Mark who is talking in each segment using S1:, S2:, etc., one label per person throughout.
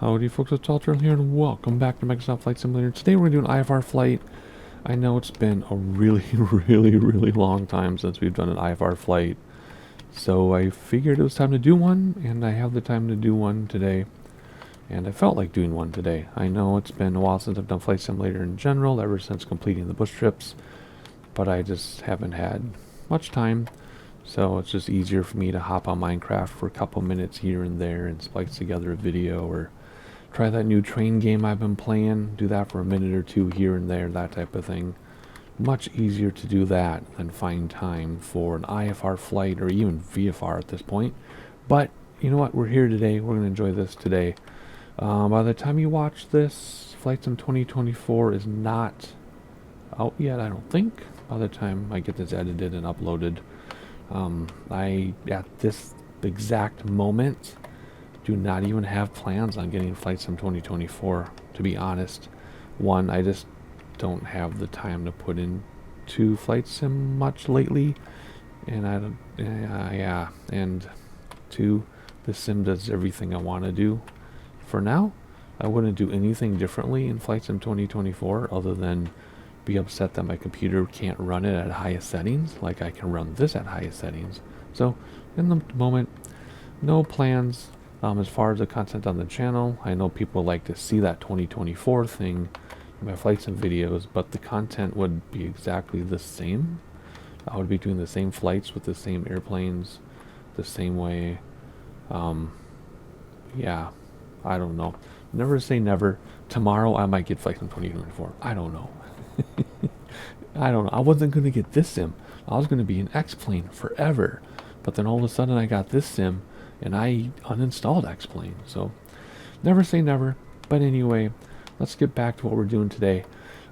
S1: Howdy folks, it's Alter here and welcome back to Microsoft Flight Simulator. Today we're going to do an IFR flight. I know it's been a really, really long time since we've done an IFR flight. So I figured it was time to do one, and I have the time to do one today. And I felt like doing one today. I know it's been a while since I've done Flight Simulator in general, ever since completing the bush trips. But I just haven't had much time. So it's just easier for me to hop on Minecraft for a couple minutes here and there and splice together a video, or try that new train game I've been playing, do that for a minute or two here and there, that type of thing. Much easier to do that than find time for an IFR flight or even VFR at this point. But you know what, we're here today, we're going to enjoy this today. By the time you watch this, Flight Sim 2024 is not out yet, I don't think, by the time I get this edited and uploaded. I, at this exact moment, do not even have plans on getting Flight Sim 2024, to be honest. One, I just don't have the time to put into Flight Sim much lately, and I don't, yeah, and two, the sim does everything I want to do. For now, I wouldn't do anything differently in Flight Sim 2024 other than be upset that my computer can't run it at highest settings like I can run this at highest settings. So, in the moment, no plans. As far as the content on the channel, I know people like to see that 2024 thing in my Flight Sim videos, but the content would be exactly the same. I would be doing the same flights with the same airplanes, the same way. Yeah, I don't know. Never say never. Tomorrow I might get Flight Sim 2024. I don't know. I don't know. I wasn't going to get this sim. I was going to be an X-Plane forever. But then all of a sudden I got this sim and I uninstalled X-Plane. So never say never. But anyway, let's get back to what we're doing today.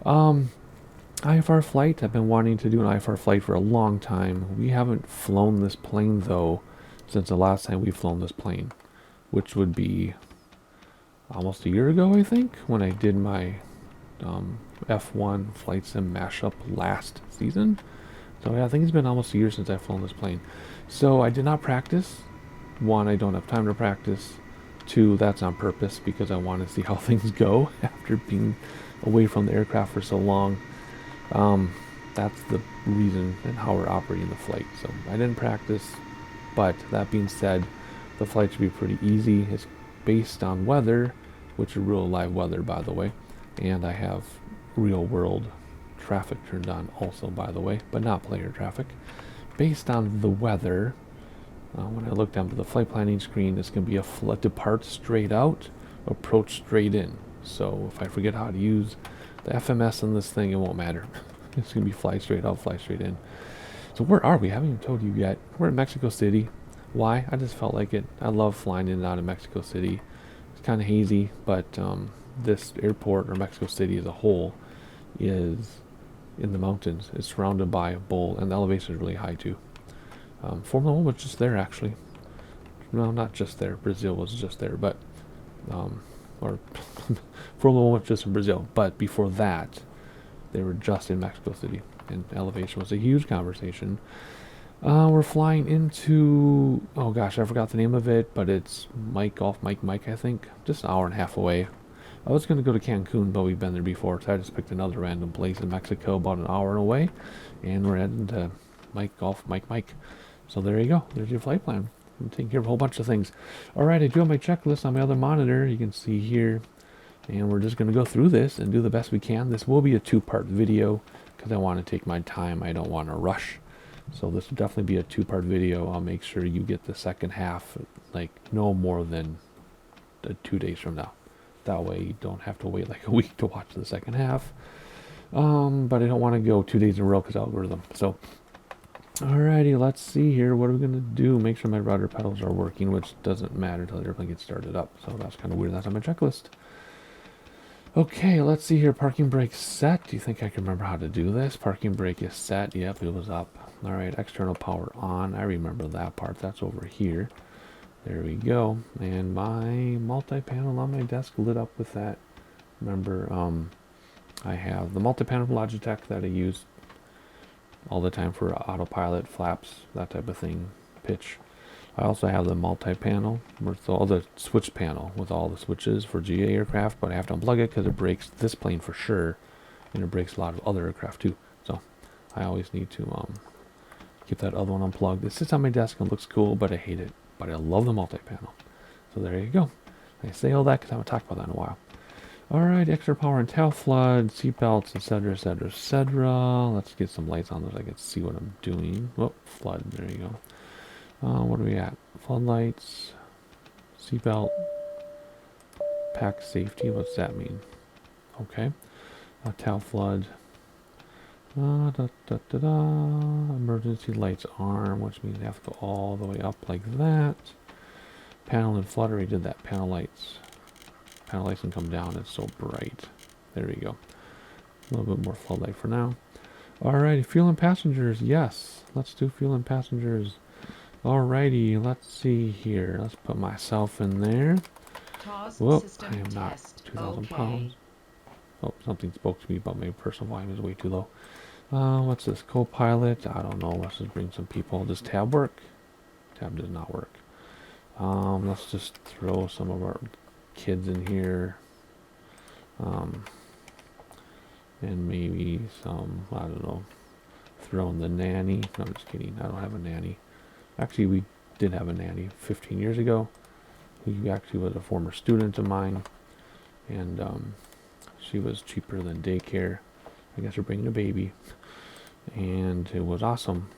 S1: IFR flight. I've been wanting to do an IFR flight for a long time. We haven't flown this plane though since the last time we've flown this plane, which would be almost a year ago, I think, when I did my F1 Flight Sim mashup last season. So yeah, I think it's been almost a year since I've flown this plane. So I did not practice. One, I don't have time to practice. Two, that's on purpose because I want to see how things go after being away from the aircraft for so long. That's the reason and how we're operating the flight. So I didn't practice, but that being said, the flight should be pretty easy. It's based on weather, which is real live weather, by the way. And I have real world traffic turned on also, by the way, but not player traffic. Based on the weather, when I look down to the flight planning screen, it's going to be a depart straight out, approach straight in. So if I forget how to use the FMS in this thing, it won't matter. It's going to be fly straight out, fly straight in. So where are we? I haven't even told you yet. We're in Mexico City. Why? I just felt like it. I love flying in and out of Mexico City. It's kind of hazy, but this airport, or Mexico City as a whole, is in the mountains. It's surrounded by a bowl, and the elevation is really high too. Formula 1 was just there, actually. No, not just there. Brazil was just there, but or Formula 1 was just in Brazil, but before that they were just in Mexico City, and elevation was a huge conversation. We're flying into, oh gosh, I forgot the name of it, but it's Mike, I think, just an hour and a half away. I was going to go to Cancun, but we've been there before, so I just picked another random place in Mexico about an hour away, and we're heading to Mike. So there you go. There's your flight plan. I'm taking care of a whole bunch of things. Alright, I do have my checklist on my other monitor, you can see here, and we're just going to go through this and do the best we can. This will be a two-part video, because I want to take my time. I don't want to rush. So this will definitely be a two-part video. I'll make sure you get the second half, like, no more than 2 days from now. That way you don't have to wait like a week to watch the second half. But I don't want to go 2 days in a row because algorithm. So, alrighty, let's see here. What are we going to do? Make sure my rudder pedals are working, which doesn't matter until the airplane gets started up. So that's kind of weird. That's on my checklist. Okay, let's see here. Parking brake set. Do you think I can remember how to do this? Parking brake is set. Yep, it was up. Alright, external power on. I remember that part. That's over here. There we go. And my multi-panel on my desk lit up with that. Remember, I have the multi-panel Logitech that I use all the time for autopilot, flaps, that type of thing, pitch. I also have the multi-panel, with all the switch panel with all the switches for GA aircraft, but I have to unplug it because it breaks this plane for sure, and it breaks a lot of other aircraft too. So I always need to keep that other one unplugged. It sits on my desk and looks cool, but I hate it. But I love the multi-panel. So there you go. I say all that because I haven't talked about that in a while. Alright, extra power and tail flood, seatbelts, etc., etc., etc. Let's get some lights on so I can see what I'm doing. Whoop, flood, there you go. What are we at? Floodlights, seatbelt, pack safety, what's that mean? Okay. Tail flood. Emergency lights arm, which means I have to go all the way up like that. Panel and flood, already did that. Panel lights. Panel lights can come down, it's so bright. There we go. A little bit more floodlight for now. Alrighty, fuel and passengers, yes. Let's do fuel and passengers. Alrighty, let's see here. Let's put myself in there. Whoop, I am not 2,000 pounds. Oh, something spoke to me about my personal volume is way too low. What's this? Co-pilot? I don't know. Let's just bring some people. Does tab work? Tab does not work. Let's just throw some of our kids in here. And maybe some, I don't know, throw in the nanny. No, I'm just kidding. I don't have a nanny. Actually, we did have a nanny 15 years ago. He actually was a former student of mine. And she was cheaper than daycare. I guess we're bringing a baby. And it was awesome.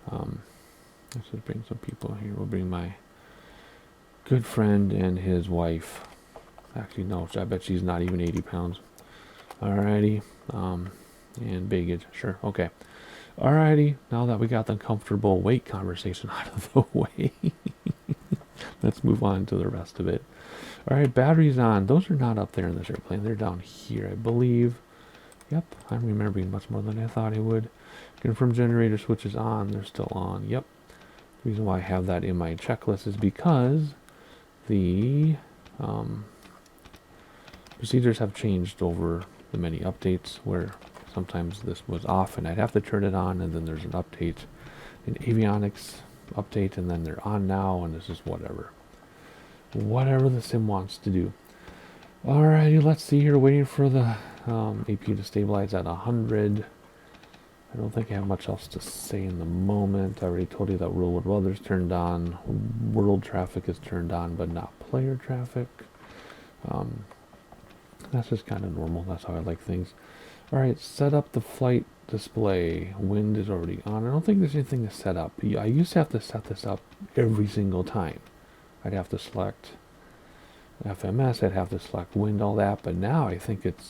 S1: Let's just bring some people here. We'll bring my good friend and his wife. Actually, no, I bet she's not even 80 pounds. Alrighty. And baggage. Sure. Okay. Alrighty. Now that we got the comfortable weight conversation out of the way, let's move on to the rest of it. Alright, batteries on. Those are not up there in this airplane. They're down here, I believe. Yep, I'm remembering much more than I thought I would. Confirm generator switches on. They're still on. Yep. The reason why I have that in my checklist is because the procedures have changed over the many updates, where sometimes this was off and I'd have to turn it on, and then there's an update, an avionics update, and then they're on now, and this is whatever the sim wants to do. Alrighty, let's see here, waiting for the APU to stabilize at 100. I don't think I have much else to say in the moment. I already told you that real world weather's turned on, world traffic is turned on, but not player traffic. That's just kind of normal. That's how I like things. Alright, set up the flight display. Wind is already on. I don't think there's anything to set up. I used to have to set this up every single time. I'd have to select FMS, I'd have to select wind, all that, but now I think it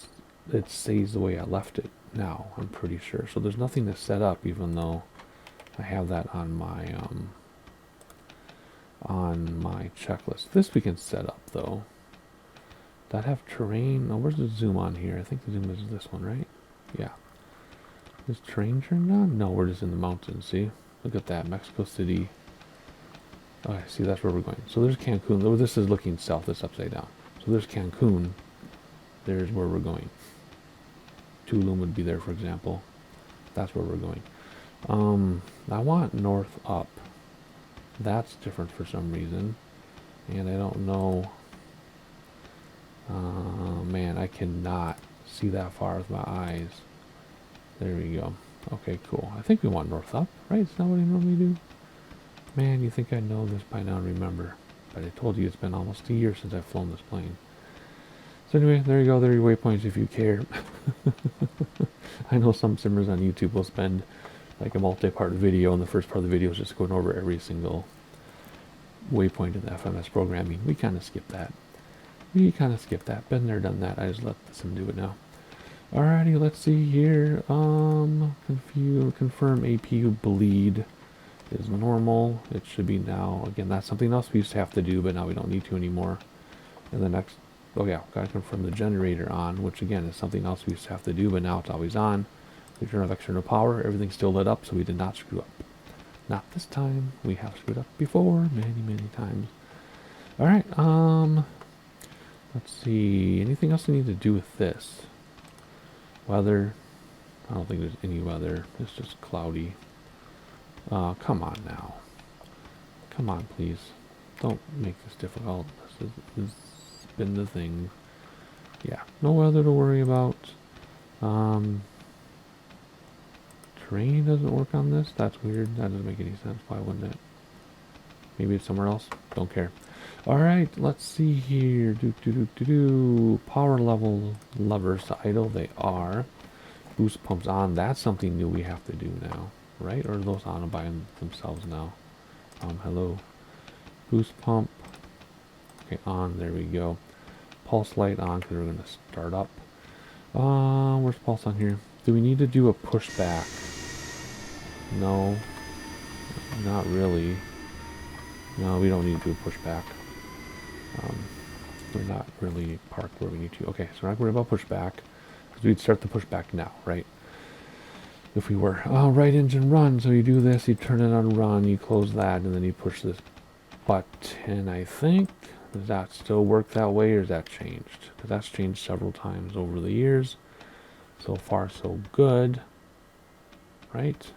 S1: stays the way I left it now, I'm pretty sure. So there's nothing to set up, even though I have that on my checklist. This we can set up though. Does that have terrain? Oh, where's the zoom on here? I think the zoom is this one, right? Yeah. Is terrain turned on? No, we're just in the mountains, see? Look at that, Mexico City. Oh, I see, that's where we're going. So there's Cancun. Oh, this is looking south, this upside down. So there's Cancun. There's where we're going. Tulum would be there, for example. That's where we're going. I want north up. That's different for some reason. And I don't know. Man, I cannot see that far with my eyes. There we go. Okay, cool. I think we want north up, right? Isn't that what I normally do? Man, you think I know this by now and remember. But I told you it's been almost a year since I've flown this plane. So anyway, there you go. There are your waypoints if you care. I know some simmers on YouTube will spend like a multi-part video, and the first part of the video is just going over every single waypoint in the FMS programming. We kind of skip that. Been there, done that. I just let the sim do it now. Alrighty, let's see here. Confirm APU bleed is normal. It should be now. Again, that's something else we used to have to do, but now we don't need to anymore. And the next, oh yeah, gotta confirm the generator on, which again is something else we used to have to do, but now it's always on. We turn off external power, everything's still lit up, so we did not screw up. Not this time. We have screwed up before, many times. Alright, let's see. Anything else we need to do with this? Weather. I don't think there's any weather. It's just cloudy. Come on now. Come on, please. Don't make this difficult. This has been the thing. Yeah, no weather to worry about. Terrain doesn't work on this. That's weird. That doesn't make any sense. Why wouldn't it? Maybe it's somewhere else. Don't care. Alright, let's see here. Power level levers to idle. They are. Boost pumps on. That's something new we have to do now. Right? Or are those on by themselves now? Hello. Boost pump. Okay, on. There we go. Pulse light on because we're going to start up. Where's pulse on here? Do we need to do a pushback? No. Not really. No, we don't need to do a pushback. We're not really parked where we need to. Okay, so we're not worried about pushback. Because we'd start the pushback now, right? If we were. Oh, right engine run. So you do this, you turn it on run, you close that, and then you push this button, I think. Does that still work that way, or has that changed? Because that's changed several times over the years. So far, so good. Right?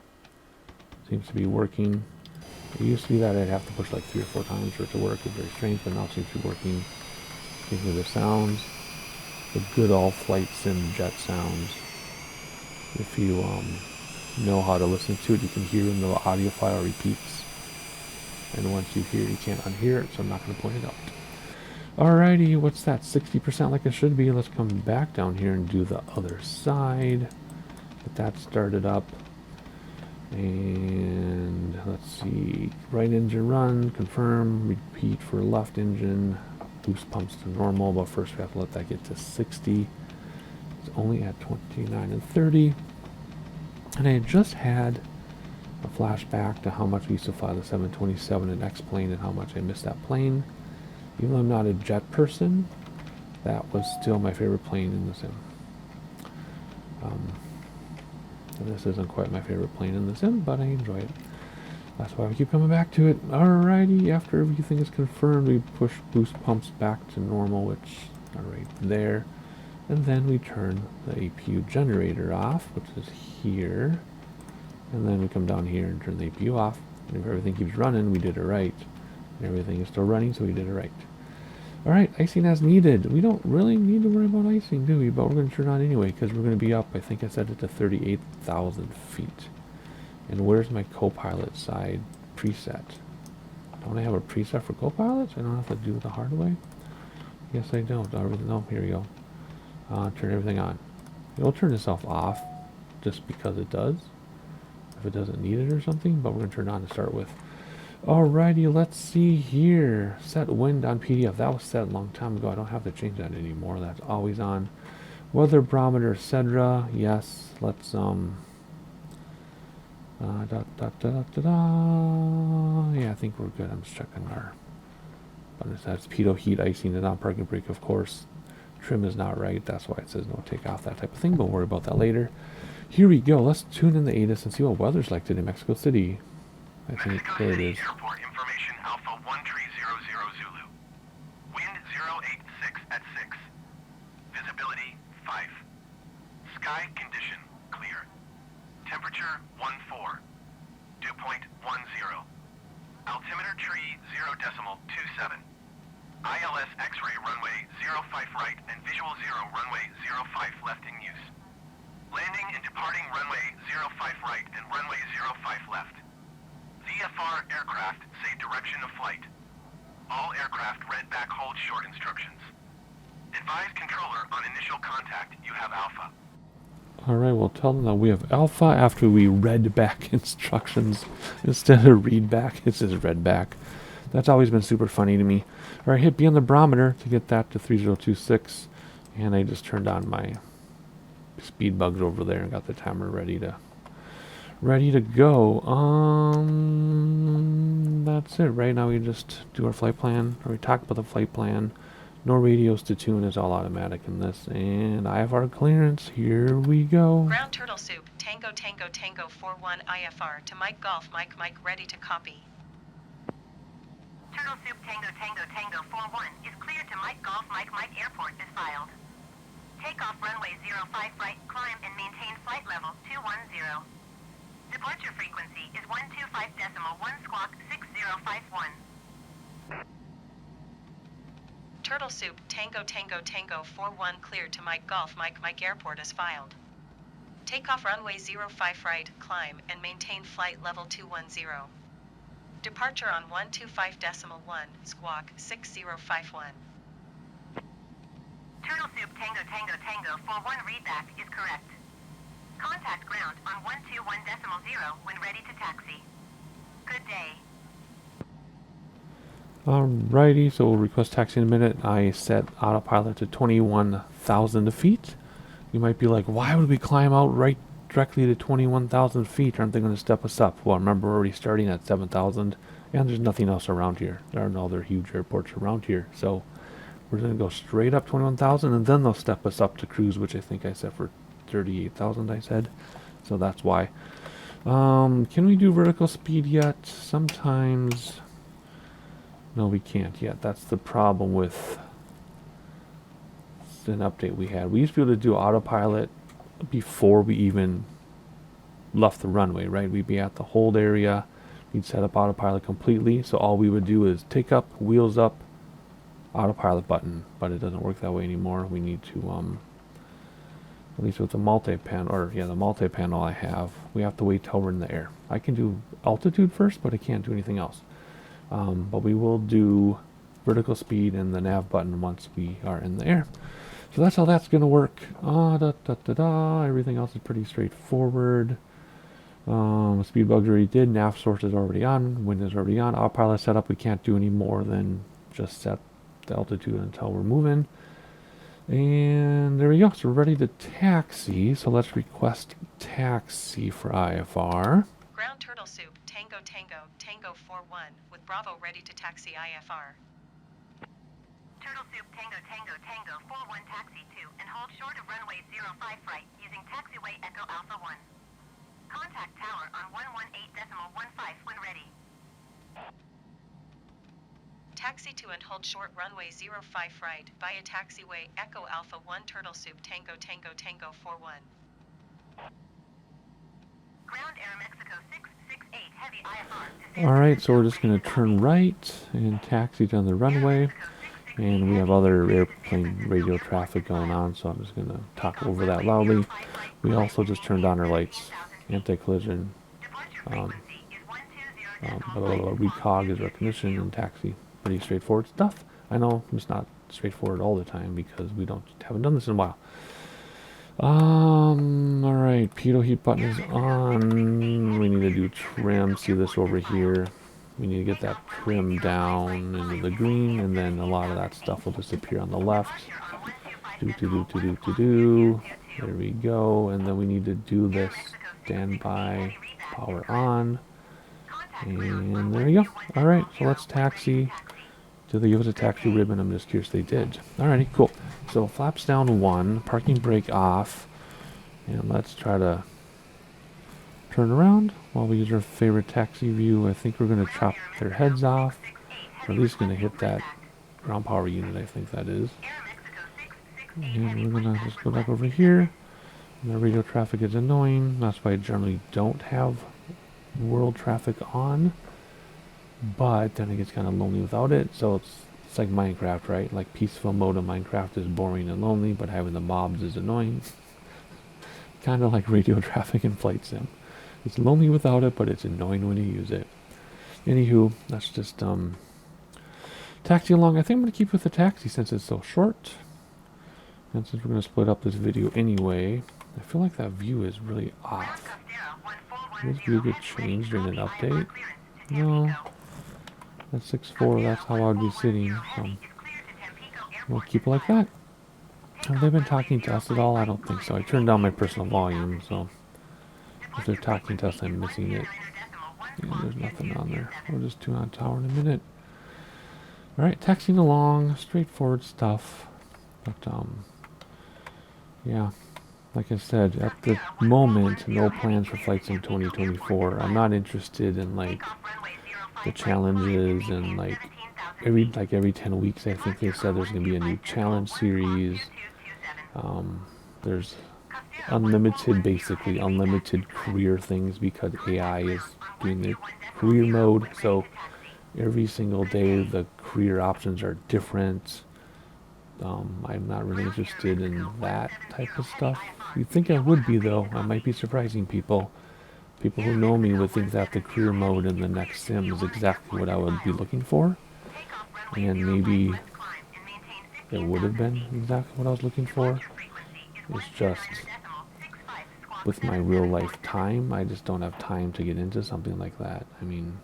S1: Seems to be working. It used to be that I'd have to push like 3 or 4 times for it to work. It's very strange, but now it seems to be working. You can hear the sounds. The good old flight sim jet sounds. If you know how to listen to it, you can hear when the audio file repeats. And once you hear it, you can't unhear it, so I'm not going to point it out. Alrighty, what's that? 60% like it should be. Let's come back down here and do the other side. Get that started up. And let's see. Right engine run, confirm, repeat for left engine. Boost pumps to normal, but first we have to let that get to 60. It's only at 29 and 30. And I had just had a flashback to how much we used to fly the 727 and X-plane and how much I missed that plane. Even though I'm not a jet person, that was still my favorite plane in the sim. And this isn't quite my favorite plane in the sim, but I enjoy it. That's why we keep coming back to it. Alrighty, after everything is confirmed, we push boost pumps back to normal, which are right there. And then we turn the APU generator off, which is here. And then we come down here and turn the APU off. And if everything keeps running, we did it right. And everything is still running, so we did it right. Alright, icing as needed. We don't really need to worry about icing, do we? But we're going to turn on anyway, because we're going to be up, I think I set it to 38,000 feet. And where's my co-pilot side preset? Don't I have a preset for co-pilots? I don't have to do it the hard way? Yes, I don't. No, here we go. Turn everything on. It'll turn itself off, just because it does. If it doesn't need it or something, but we're going to turn it on to start with. Alrighty, let's see here. Set wind on PDF. That was set a long time ago. I don't have to change that anymore. That's always on. Weather barometer, etc. Yes. Let's Yeah, I think we're good. I'm just checking our buttons. That's pitot heat, icing, and non-parking brake, of course. Trim is not right. That's why it says no takeoff, that type of thing. But we'll worry about that later. Here we go. Let's tune in the ATIS and see what weather's like today in Mexico City. I think there it is.
S2: Airport information Alpha 1300 Zulu. Wind 086 at 6. Visibility 5. Sky condition clear. Temperature 14. Dew point 10. Altimeter tree 0.27. ILS X-ray runway 05 right and visual 0 runway 05 left in use. Landing and departing runway 05 right and runway 05 left. IFR aircraft say direction of flight. All aircraft read back hold short instructions. Advise controller on initial contact you have Alpha.
S1: Alright, we'll tell them that we have Alpha after we read back instructions. Instead of read back, it says read back. That's always been super funny to me. Alright, hit B on the barometer to get that to 3026. And I just turned on my speed bugs over there and got the timer ready to go. That's it. Right now we just do our flight plan, or we talk about the flight plan. No radios to tune, is all automatic in this. And IFR clearance, here we go.
S3: Ground turtle soup, Tango Tango Tango 41 IFR to Mike Golf Mike ready to copy.
S4: Turtle soup Tango Tango Tango 41 is cleared to Mike Golf Mike Airport is filed. Takeoff runway 05 right, climb and maintain flight level 210. Departure frequency is 125.1 squawk 6051.
S3: Turtle Soup, Tango Tango Tango 41 cleared to Mike Golf Mike Mike Airport as filed. Takeoff runway 05 right, climb, and maintain flight level 210. Departure on 125.1, squawk 6051.
S4: Turtle Soup Tango Tango Tango 41 readback is correct. Contact ground on 121.0 when ready to taxi. Good day.
S1: Alrighty, so we'll request taxi in a minute. I set autopilot to 21,000 feet. You might be like, why would we climb out right directly to 21,000 feet? Aren't they going to step us up? Well, remember, we're already starting at 7,000, and there's nothing else around here. There are no other huge airports around here. So we're going to go straight up 21,000, and then they'll step us up to cruise, which I think I set for 38,000, I said. So that's why. Can we do vertical speed yet? Sometimes. No, we can't yet. That's the problem with an update we had. We used to be able to do autopilot before we even left the runway, right? We'd be at the hold area. We'd set up autopilot completely. So all we would do is take up, wheels up, autopilot button. But it doesn't work that way anymore. We need to, at least with the multi-panel, or yeah, the multi-panel I have, we have to wait till we're in the air. I can do altitude first, but I can't do anything else. But we will do vertical speed and the nav button once we are in the air. So that's how that's going to work. Everything else is pretty straightforward. Speed bugs already did. Nav source is already on. Wind is already on. Autopilot setup, we can't do any more than just set the altitude until we're moving. And there we go. So we're ready to taxi. So let's request taxi for IFR.
S3: Ground Turtle Soup, Tango Tango, Tango 41, with Bravo ready to taxi IFR.
S4: Turtle Soup Tango Tango Tango 41 taxi 2 and hold short of runway 05 right using taxiway Echo Alpha 1. Contact tower on 118.15 when ready.
S3: Taxi to and hold short runway 05 right via taxiway Echo Alpha 1 Turtle Soup Tango Tango Tango 41.
S4: Ground Air Mexico 668 heavy IFR.
S1: Alright, so we're just going to turn right and taxi down the runway. And we have other airplane radio traffic going on, so I'm just going to talk over that loudly. We also just turned on our lights, anti-collision, recog is recognition, and taxi. Pretty straightforward stuff. I know it's not straightforward all the time because we haven't done this in a while. Alright, pitot heat button is on. We need to do trim, see this over here. We need to get that trim down into the green, and then a lot of that stuff will disappear on the left. There we go, and then we need to do this standby power on. And there we go. Alright, so let's taxi. Did they give us a taxi ribbon? I'm just curious they did. Alrighty, cool. So flaps down 1, parking brake off, and let's try to turn around while we use our favorite taxi view. I think we're going to chop their heads off, or at least going to hit that ground power unit, I think that is. And we're going to just go back over here. And the radio traffic is annoying. That's why I generally don't have world traffic on. But then it gets kind of lonely without it. So it's like Minecraft, right? Like peaceful mode of Minecraft is boring and lonely, but having the mobs is annoying. Kind of like radio traffic in Flight Sim. It's lonely without it, but it's annoying when you use it. Anywho, that's just taxi along. I think I'm going to keep with the taxi since it's so short. And since we're going to split up this video anyway, I feel like that view is really off. Does this view get changed in an update? No. That's 6.4, that's how I would be sitting. So we'll keep it like that. Have they been talking to us at all? I don't think so. I turned down my personal volume, so if they're talking to us, I'm missing it. Yeah, there's nothing on there. We'll just tune on tower in a minute. Alright, taxiing along, straightforward stuff. But, yeah, like I said, at the moment, no plans for Flight Sim 2024. I'm not interested in, like, the challenges and, like every 10 weeks, I think they said there's going to be a new challenge series. There's unlimited, basically unlimited career things because AI is doing their career mode. So every single day the career options are different. I'm not really interested in that type of stuff. You'd think I would be, though. I might be surprising people. People who know me would think that the career mode in the next sim is exactly what I would be looking for. And maybe it would have been exactly what I was looking for. It's just, with my real life time, I just don't have time to get into something like that. I mean,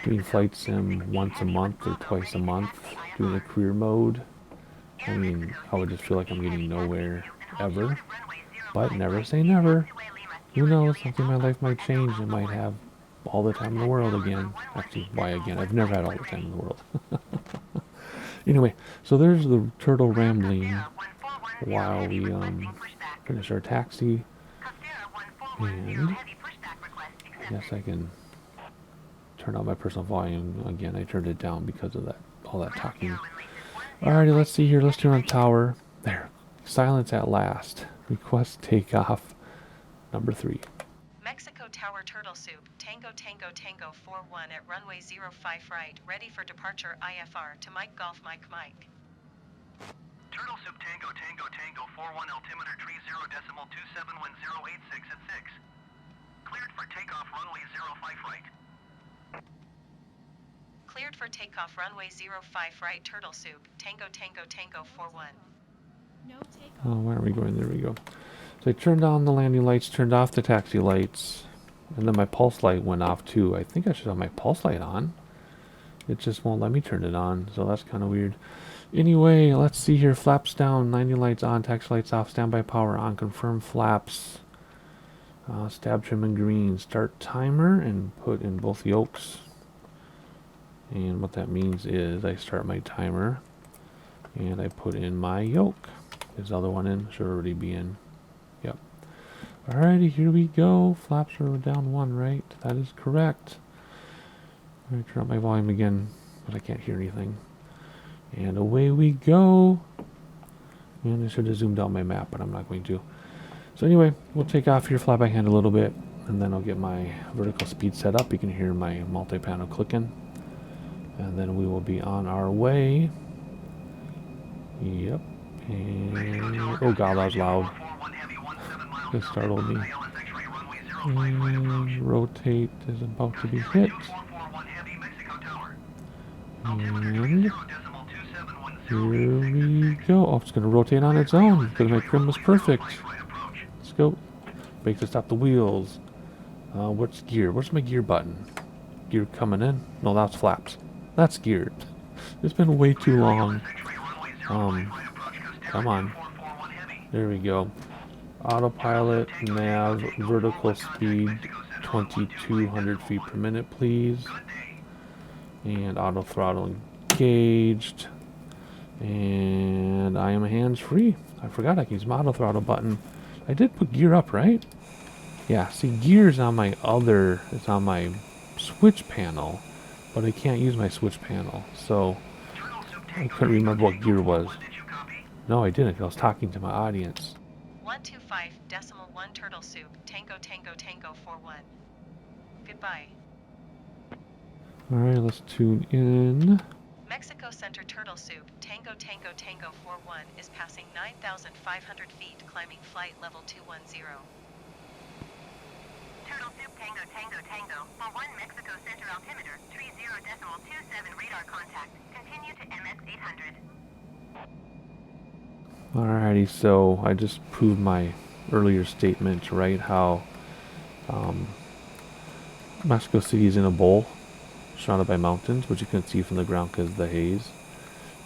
S1: doing flight sim once a month or twice a month, doing a career mode, I mean, I would just feel like I'm getting nowhere ever. But never say never. Who knows? Something in my life might change. I might have all the time in the world again. Actually, why again? I've never had all the time in the world. Anyway, so there's the turtle rambling while we finish our taxi. And I guess I can turn out my personal volume again. I turned it down because of that, all that talking. Alrighty, let's see here. Let's turn on tower. There. Silence at last. Request takeoff. Number 3.
S3: Mexico Tower Turtle Soup, Tango Tango Tango 41 at runway 05 right, ready for departure IFR to Mike Golf Mike Mike.
S2: Turtle Soup Tango Tango Tango 41 altimeter 30.271086 at 6. Cleared for takeoff runway 05 right.
S3: Cleared for takeoff runway 05 right, Turtle Soup, Tango Tango Tango 41.
S1: Oh, where are we going? There we go. So I turned on the landing lights, turned off the taxi lights, and then my pulse light went off too. I think I should have my pulse light on. It just won't let me turn it on, so that's kind of weird. Anyway, let's see here. Flaps down, landing lights on, taxi lights off, standby power on, confirm flaps. Stab trim and green. Start timer and put in both yokes. And what that means is I start my timer and I put in my yoke. There's the other one in, should already be in. Yep. Alrighty, here we go. Flaps are down 1, right? That is correct. I'm going to turn up my volume again, but I can't hear anything. And away we go. And I should have zoomed out my map, but I'm not going to. So anyway, we'll take off here, fly by hand a little bit, and then I'll get my vertical speed set up. You can hear my multi-panel clicking. And then we will be on our way. Yep. And oh god, that was loud. It startled me. And rotate is about to be hit. And here we go. Oh, it's going to rotate on its own because my trim was perfect. Let's go. Brake to stop the wheels. What's gear? Where's my gear button? Gear coming in? No, that's flaps. That's geared. It's been way too long. Come on. There we go. Autopilot, nav, vertical speed, 2,200 feet per minute, please. And auto throttle engaged. And I am hands-free. I forgot I can use my auto throttle button. I did put gear up, right? Yeah, see, gear's on my other, it's on my switch panel, but I can't use my switch panel, so I couldn't remember what gear was. No, I didn't, because I was talking to my audience.
S3: 125.1 Turtle Soup, Tango Tango Tango 41. Goodbye.
S1: Alright, let's tune in.
S3: Mexico Center Turtle Soup, Tango Tango Tango 41 is passing 9,500 feet, climbing flight level 210.
S4: Turtle Soup Tango Tango Tango 41 Mexico Center altimeter 30.27 radar contact. Continue to MX 800.
S1: Alrighty, so I just proved my earlier statement, right? How Mexico City is in a bowl, surrounded by mountains, which you couldn't see from the ground because of the haze.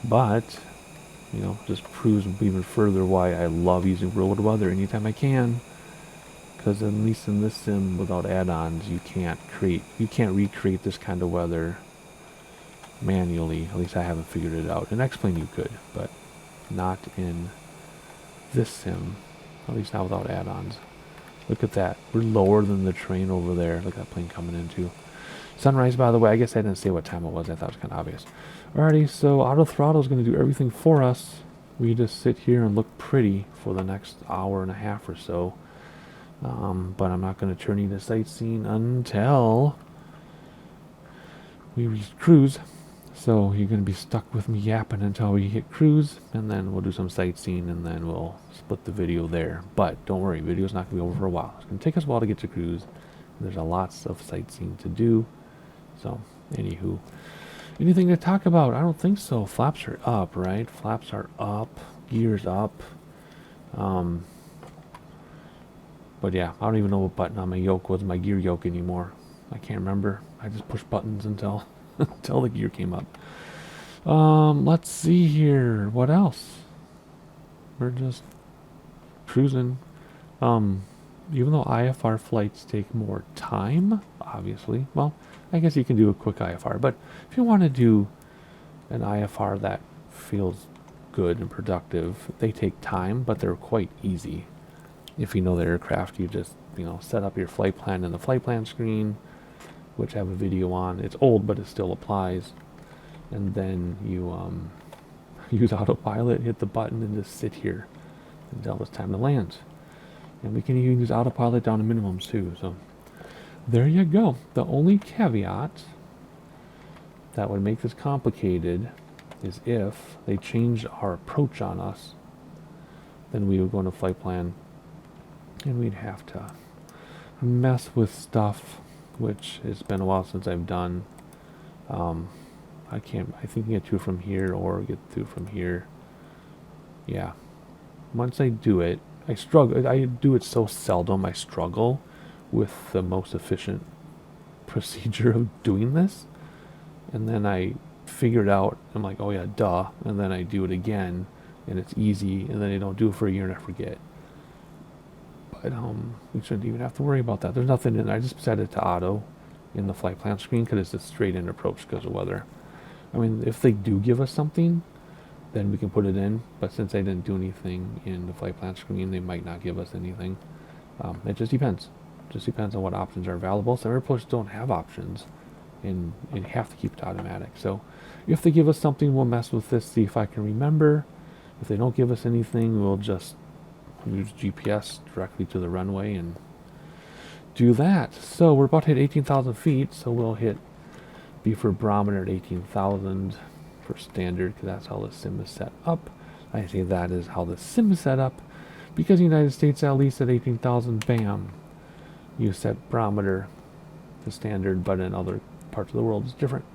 S1: But, you know, just proves even further why I love using real world weather anytime I can. Because at least in this sim, without add-ons, you can't recreate this kind of weather manually. At least I haven't figured it out. In X-Plane you could, but not in this sim. At least not without add-ons. Look at that. We're lower than the train over there. Look at that plane coming in too. Sunrise, by the way. I guess I didn't say what time it was. I thought it was kind of obvious. Alrighty, so auto throttle is going to do everything for us. we just sit here and look pretty for the next hour and a half or so. But I'm not going to turn you to sightseeing until we reach cruise. So you're going to be stuck with me yapping until we hit cruise, and then we'll do some sightseeing, and then we'll split the video there. But don't worry, video's not going to be over for a while. It's going to take us a while to get to cruise. There's a lots of sightseeing to do. So, anywho, anything to talk about? I don't think so. Flaps are up, right? Flaps are up. Gears up. But yeah, I don't even know what button on my yoke was my gear yoke anymore. I can't remember. I just pushed buttons until until the gear came up. Let's see here. What else? We're just cruising. Even though IFR flights take more time, obviously, well, I guess you can do a quick IFR, but if you want to do an IFR that feels good and productive, they take time, but they're quite easy. If you know the aircraft, you just, set up your flight plan in the flight plan screen, which I have a video on. It's old, but it still applies. And then you use autopilot, hit the button, and just sit here until it's time to land. And we can even use autopilot down to minimums too. So there you go. The only caveat that would make this complicated is if they changed our approach on us, then we would go into flight plan and we'd have to mess with stuff, which it's been a while since I've done. I think you can get through from here or get through from here. Yeah. Once I do it, I struggle. I do it so seldom, I struggle with the most efficient procedure of doing this. And then I figure it out. I'm like, oh yeah, duh. And then I do it again, and it's easy. And then I don't do it for a year and I forget. But we shouldn't even have to worry about that. There's nothing in there. I just set it to auto in the flight plan screen because it's a straight in approach because of weather. I mean, if they do give us something, then we can put it in. But since they didn't do anything in the flight plan screen, they might not give us anything. It just depends. It just depends on what options are available. Some airports don't have options, and you have to keep it automatic. So if they give us something, we'll mess with this, see if I can remember. If they don't give us anything, we'll just use GPS directly to the runway and do that. So we're about to hit 18,000 feet, so we'll hit B for barometer at 18,000 for standard, because that's how the sim is set up. I say that is how the sim is set up, because the United States, at least at 18,000, bam, you set barometer to standard, but in other parts of the world it's different.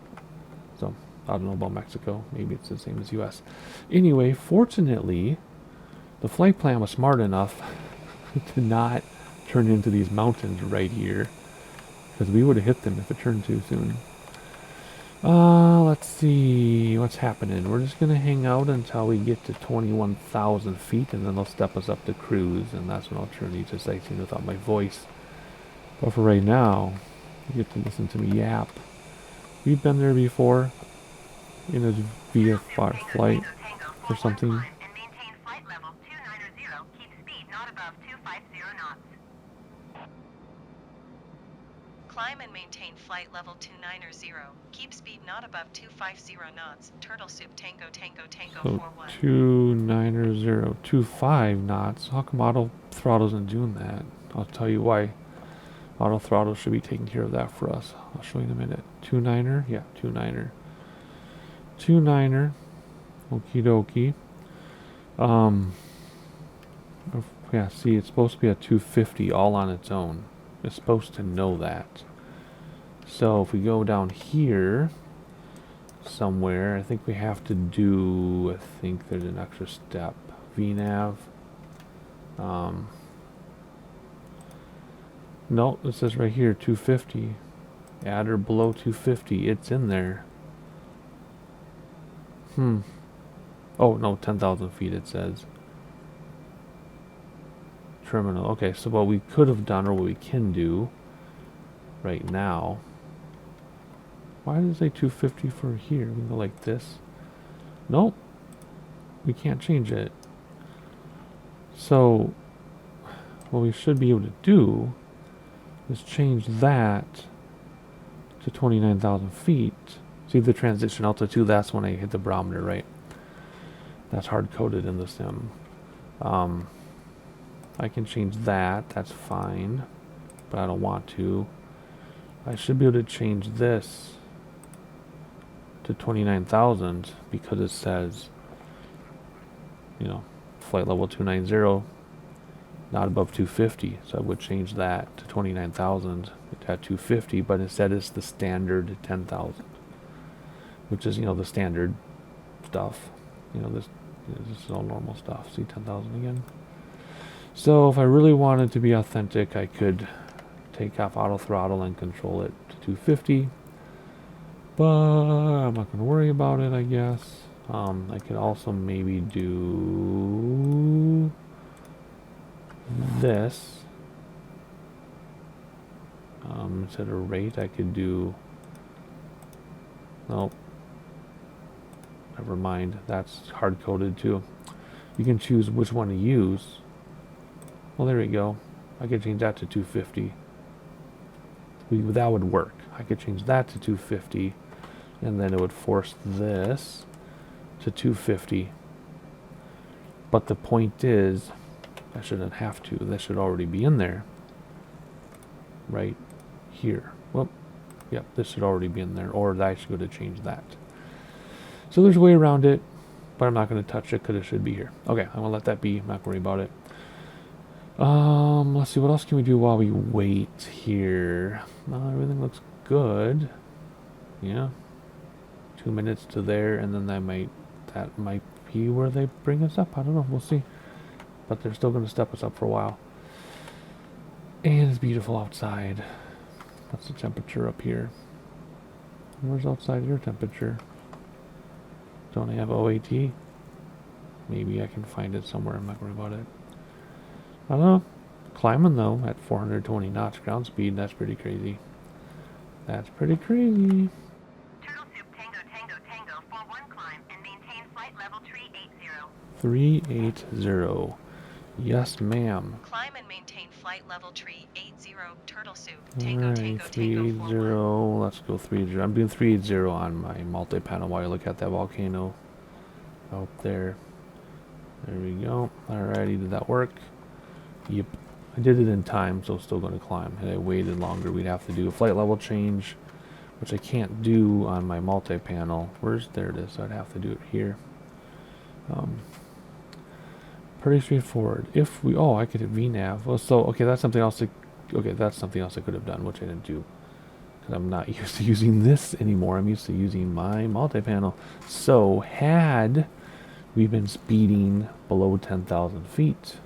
S1: So I don't know about Mexico, maybe it's the same as US. Anyway, fortunately, the flight plan was smart enough to not turn into these mountains right here, because we would have hit them if it turned too soon. Let's see what's happening. We're just going to hang out until we get to 21,000 feet, and then they'll step us up to cruise, and that's when I'll turn you to sightseeing without my voice. But for right now, you get to listen to me yap. We've been there before in a VFR flight or something.
S3: Climb and maintain flight level 290. Keep speed not above 250 knots. Turtle Soup Tango Tango Tango
S1: So
S3: 41.
S1: 290, 25 knots. How come auto throttle isn't doing that? I'll tell you why. Auto throttle should be taking care of that for us. I'll show you in a minute. 29er? Yeah, 29er. 29er. Okie dokie. Yeah, see, it's supposed to be at 250 all on its own. It's supposed to know that. So if we go down here somewhere, I think we have to do, I think there's an extra step. VNAV. No, it says right here 250. At or below 250. It's in there. Oh, no, 10,000 feet it says. Terminal. Okay, so what we could have done, or what we can do right now. Why does it say 250 for here? We can go like this. Nope. We can't change it. So what we should be able to do is change that to 29,000 feet. See the transition altitude? That's when I hit the barometer, right? That's hard-coded in the sim. I can change that. That's fine. But I don't want to. I should be able to change this to 29,000 because it says, you know, flight level 290, not above 250. So I would change that to 29,000 at 250, but instead it's the standard 10,000, which is, you know, the standard stuff. You know, this is all normal stuff. See 10,000 again. So if I really wanted to be authentic, I could take off auto throttle and control it to 250. But I'm not going to worry about it, I guess. I could also maybe do this. Instead of rate, I could do... Nope. Never mind. That's hard-coded too. You can choose which one to use. Well, there we go. I could change that to 250. That would work. I could change that to 250, and then it would force this to 250. But the point is, I shouldn't have to. This should already be in there. Right here. Well, yep, this should already be in there, or I should go to change that. So there's a way around it, but I'm not going to touch it because it should be here. Okay, I'm going to let that be. I'm not worry about it. Let's see, what else can we do while we wait here? Everything looks good. Yeah. 2 minutes to there, and then that might be where they bring us up. I don't know. We'll see. But they're still going to step us up for a while. And it's beautiful outside. What's the temperature up here? Where's outside your temperature? Don't I have OAT? Maybe I can find it somewhere. I'm not worried about it. I don't know. Climbing though at 420 knots ground speed. That's pretty crazy. That's pretty crazy.
S4: Turtle Soup Tango Tango Tango 41 climb and maintain flight level 380.
S1: 380. Yes, ma'am.
S3: Climb and maintain flight level 380. Turtle Soup Tango
S1: Alright,
S3: Tango Tango
S1: 380.
S3: 41.
S1: Let's go 380. I'm doing 380 on my multi-panel while I look at that volcano out there. There we go. Alrighty, did that work? Yep. I did it in time, so still going to climb. Had I waited longer, we'd have to do a flight level change, which I can't do on my multi-panel. There it is. So I'd have to do it here. Pretty straightforward. If we, I could hit VNav. Well, so okay, that's something else. That's something else I could have done, which I didn't do, because I'm not used to using this anymore. I'm used to using my multi-panel. So had we been speeding below 10,000 feet,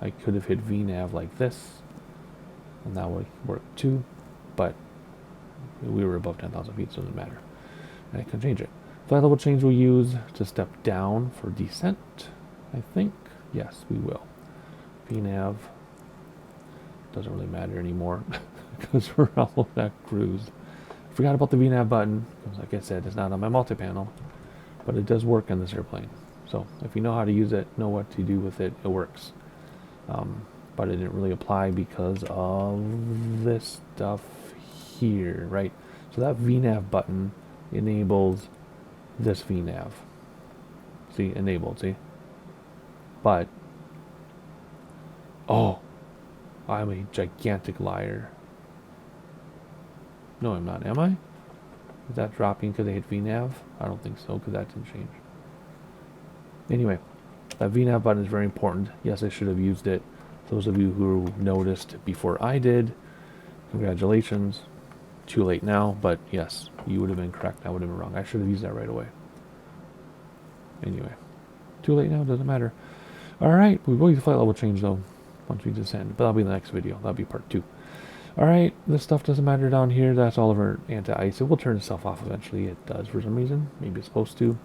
S1: I could have hit VNav like this, and that would work too, but we were above 10,000 feet, so it doesn't matter. And I can change it. Flight level change we'll use to step down for descent, I think. Yes, we will. VNav doesn't really matter anymore because we're almost at cruise. Forgot about the VNav button, because like I said, it's not on my multi-panel, but it does work on this airplane. So if you know how to use it, know what to do with it, it works. But it didn't really apply because of this stuff here, right? So that VNav button enables this VNav. See, enabled, see? But, I'm a gigantic liar. No, I'm not, am I? Is that dropping because I hit VNav? I don't think so, because that didn't change. Anyway, that VNav button is very important. Yes, I should have used it. Those of you who noticed before I did, congratulations. Too late now, but yes, you would have been correct. I would have been wrong. I should have used that right away. Anyway, too late now, doesn't matter. Alright, we will use flight level change though, once we descend. But that'll be the next video. That'll be part 2. Alright, this stuff doesn't matter down here. That's all of our anti-ice. It will turn itself off eventually. It does for some reason. Maybe it's supposed to.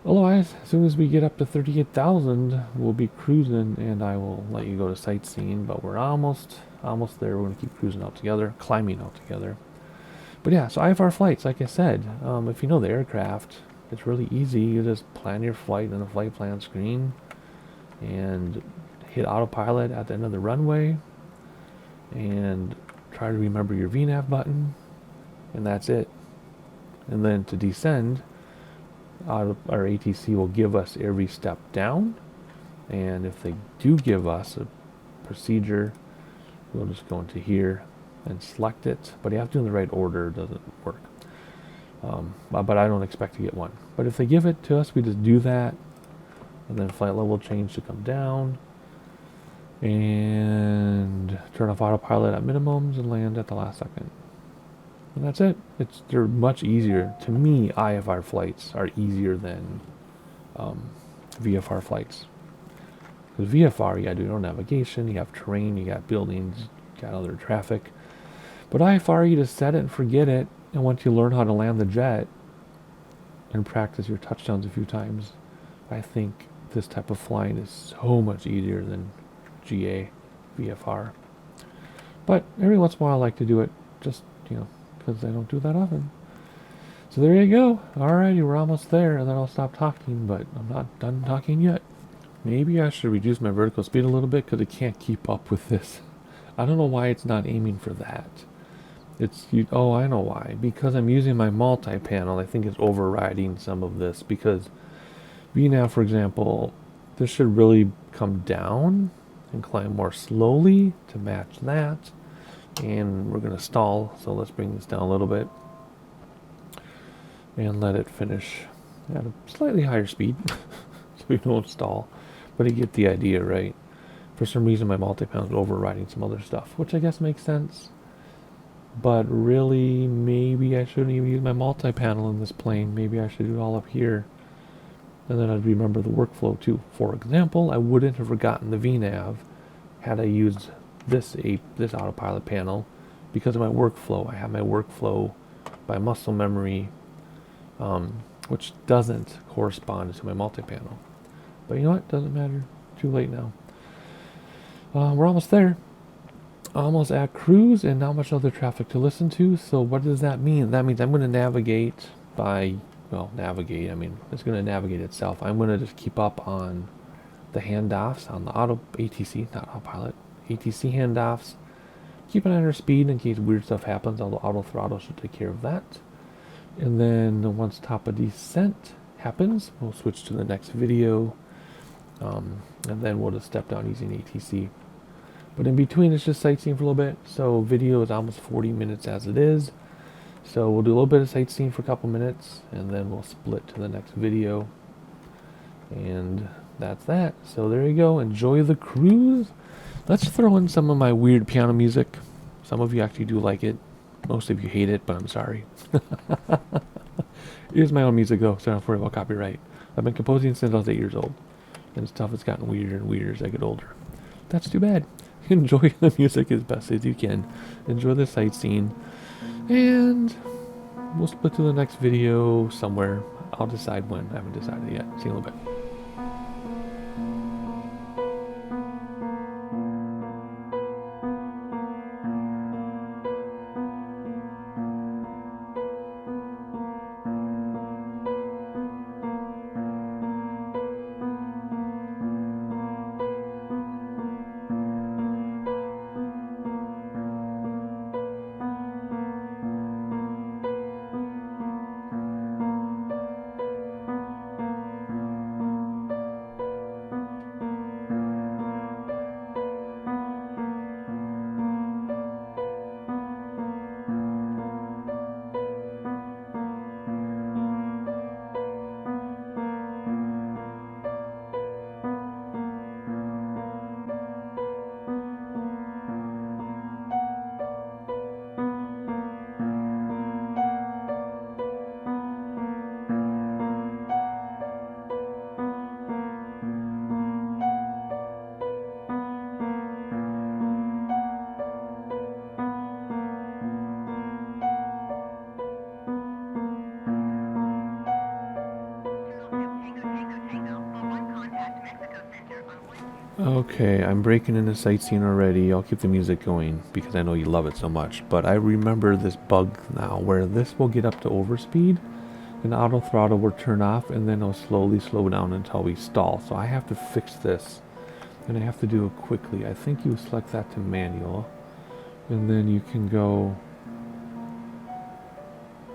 S1: Otherwise, as soon as we get up to 38,000, we'll be cruising, and I will let you go to sightseeing. But we're almost there. We're going to keep cruising out together, climbing out together. But yeah, so IFR flights, like I said, if you know the aircraft, it's really easy. You just plan your flight in the flight plan screen and hit autopilot at the end of the runway and try to remember your VNav button, and that's it. And then to descend, our ATC will give us every step down, and if they do give us a procedure, we'll just go into here and select it, but you have to do it in the right order. It doesn't work. But I don't expect to get one. But if they give it to us, we just do that, and then flight level change to come down, and turn off autopilot at minimums and land at the last second. And that's it. They're much easier. To me, IFR flights are easier than VFR flights. Because VFR, you gotta do your own navigation, you have terrain, you got buildings, you got other traffic. But IFR, you just set it and forget it, and once you learn how to land the jet and practice your touchdowns a few times, I think this type of flying is so much easier than GA, VFR. But every once in a while I like to do it, just, because I don't do that often. So there you go. Alrighty, we're almost there, and then I'll stop talking, but I'm not done talking yet. Maybe I should reduce my vertical speed a little bit, because it can't keep up with this. I don't know why it's not aiming for that. Oh, I know why. Because I'm using my multi-panel, I think it's overriding some of this, because VNAV, for example, this should really come down and climb more slowly to match that. And we're going to stall, so let's bring this down a little bit and let it finish at a slightly higher speed so we don't stall. But you get the idea, right? For some reason my multi-panel is overriding some other stuff, which I guess makes sense. But really, maybe I shouldn't even use my multi-panel in this plane. Maybe I should do it all up here. And then I'd remember the workflow too. For example, I wouldn't have forgotten the VNAV had I used this autopilot panel, because of my workflow. I have my workflow by muscle memory, which doesn't correspond to my multi-panel. But you know what? Doesn't matter. Too late now. We're almost there. Almost at cruise, and not much other traffic to listen to. So what does that mean? That means I'm going to navigate by, navigate. I mean, it's going to navigate itself. I'm going to just keep up on the handoffs on the ATC, not autopilot. ATC handoffs. Keep an eye on our speed in case weird stuff happens. Although auto throttle should take care of that. And then once top of descent happens, we'll switch to the next video. And then we'll just step down using ATC. But in between, it's just sightseeing for a little bit. So video is almost 40 minutes as it is. So we'll do a little bit of sightseeing for a couple minutes, and then we'll split to the next video. And that's that. So there you go. Enjoy the cruise. Let's throw in some of my weird piano music. Some of you actually do like it. Most of you hate it, but I'm sorry. It is my own music though, so I don't have to worry about copyright. I've been composing since I was 8 years old. And stuff has gotten weirder and weirder as I get older. That's too bad. Enjoy the music as best as you can. Enjoy the sightseeing. And we'll split to the next video somewhere. I'll decide when. I haven't decided yet. See you in a little bit. Okay, I'm breaking into sightseeing already. I'll keep the music going because I know you love it so much. But I remember this bug now where this will get up to overspeed and auto throttle will turn off and then it'll slowly slow down until we stall. So I have to fix this and I have to do it quickly. I think you select that to manual and then you can go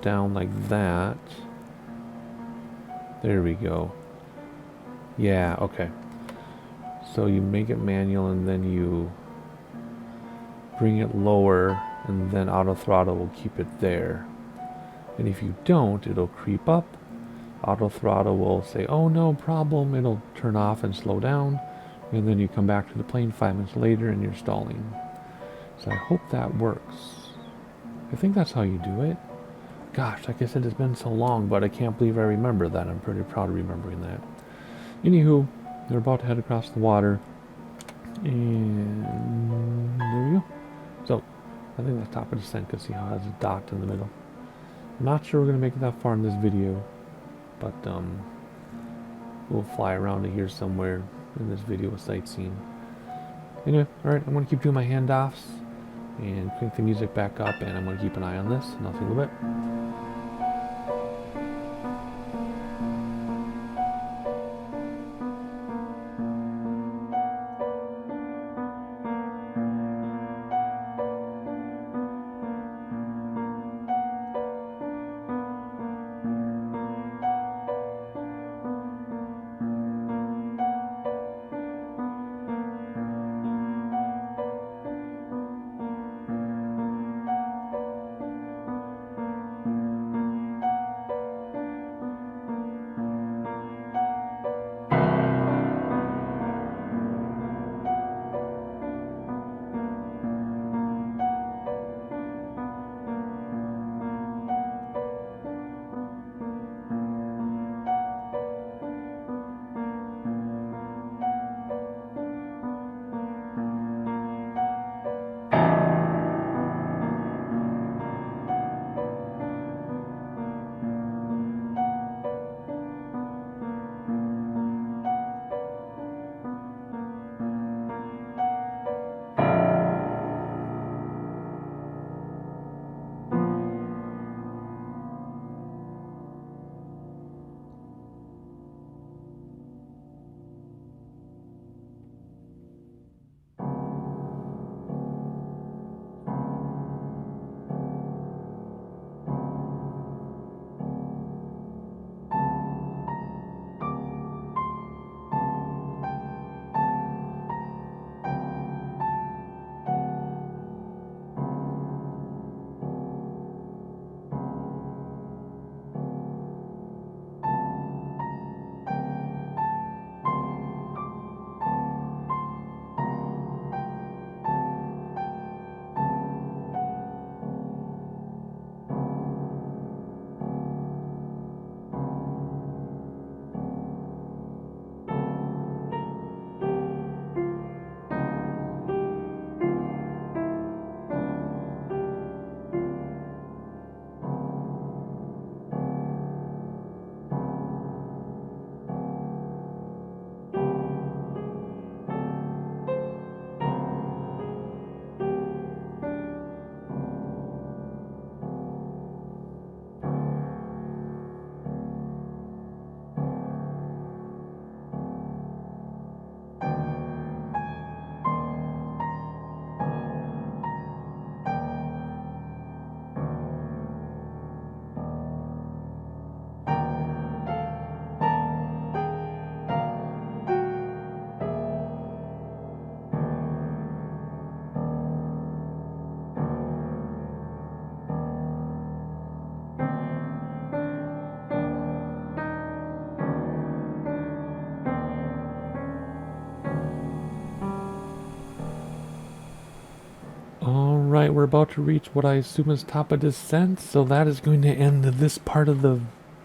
S1: down like that. There we go. Yeah, okay. So you make it manual and then you bring it lower and then auto throttle will keep it there. And if you don't, it'll creep up. Auto throttle will say, oh no problem, it'll turn off and slow down. And then you come back to the plane 5 minutes later and you're stalling. So I hope that works. I think that's how you do it. Gosh, like I said, it's been so long, but I can't believe I remember that. I'm pretty proud of remembering that. Anywho, they're about to head across the water. And there we go. So, I think that's top of descent because see how it has a dot in the middle. I'm not sure we're going to make it that far in this video, but we'll fly around to here somewhere in this video with sightseeing. Anyway, alright, I'm going to keep doing my handoffs and crank the music back up, and I'm going to keep an eye on this, and I'll see you in a little bit. Alright, we're about to reach what I assume is top of descent, so that is going to end this part of the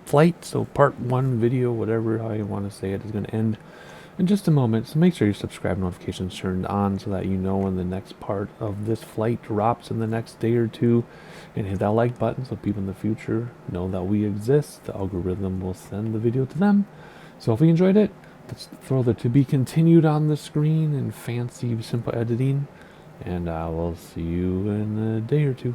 S1: flight. So part 1 video, whatever how you want to say it, is going to end in just a moment. So make sure your subscribe notifications turned on so that you know when the next part of this flight drops in the next day or two. And hit that like button so people in the future know that we exist. The algorithm will send the video to them. So if you enjoyed it, let's throw the to be continued on the screen in fancy, simple editing. And I will see you in a day or two.